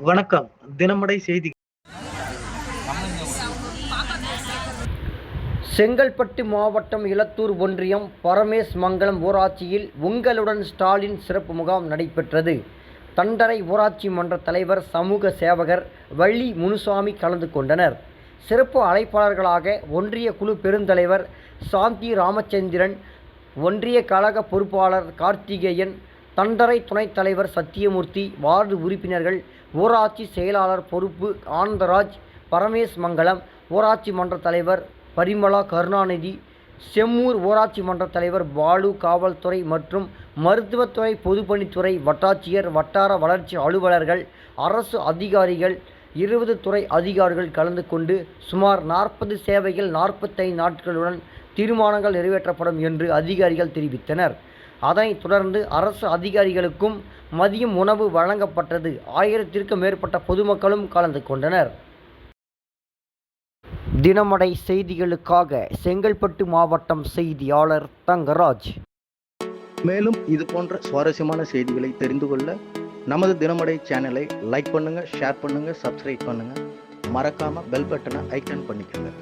வணக்கம். தினமடை செய்தி. செங்கல்பட்டு மாவட்டம் இலத்தூர் ஒன்றியம் பரமேஸ் மங்கலம் ஊராட்சியில் உங்களுடன் ஸ்டாலின் சிறப்பு முகாம் நடைபெற்றது. தண்டரை ஊராட்சி மன்ற தலைவர் சமூக சேவகர் வள்ளி முனுசாமி கலந்து கொண்டனர். சிறப்பு அழைப்பாளர்களாக ஒன்றிய குழு பெருந்தலைவர் சாந்தி ராமச்சந்திரன், ஒன்றிய கழக பொறுப்பாளர் கார்த்திகேயன், தண்டரை துணைத் தலைவர் சத்தியமூர்த்தி, வார்டு உறுப்பினர்கள், ஊராட்சி செயலாளர் பொறுப்பு ஆனந்தராஜ், பரமேஸ் மங்கலம் ஊராட்சி மன்ற தலைவர் பரிமளா கருணாநிதி, செம்மூர் ஊராட்சி மன்ற தலைவர் பாலு, காவல்துறை மற்றும் மருத்துவத்துறை, பொதுப்பணித்துறை, வட்டாட்சியர், வட்டார வளர்ச்சி அலுவலர்கள், அரசு அதிகாரிகள், 20 துறை அதிகாரிகள் கலந்து கொண்டு சுமார் 40 சேவைகள் 45 நாட்களுடன் தீர்மானங்கள் நிறைவேற்றப்படும் என்று அதிகாரிகள் தெரிவித்தனர். அதனைத் தொடர்ந்து அரசு அதிகாரிகளுக்கும் மதியம் உணவு வழங்கப்பட்டது. 1000க்கும் மேற்பட்ட பொதுமக்களும் கலந்து கொண்டனர். தினமடை செய்திகளுக்காக செங்கல்பட்டு மாவட்டம் செய்தியாளர் தங்கராஜ். மேலும் இது போன்ற சுவாரஸ்யமான செய்திகளை தெரிந்து கொள்ள நமது தினமடை சேனலை லைக் பண்ணுங்க, ஷேர் பண்ணுங்க, சப்ஸ்கிரைப் பண்ணுங்க. மறக்காம பெல் பட்டனை ஐகான் பண்ணிக்கோங்க.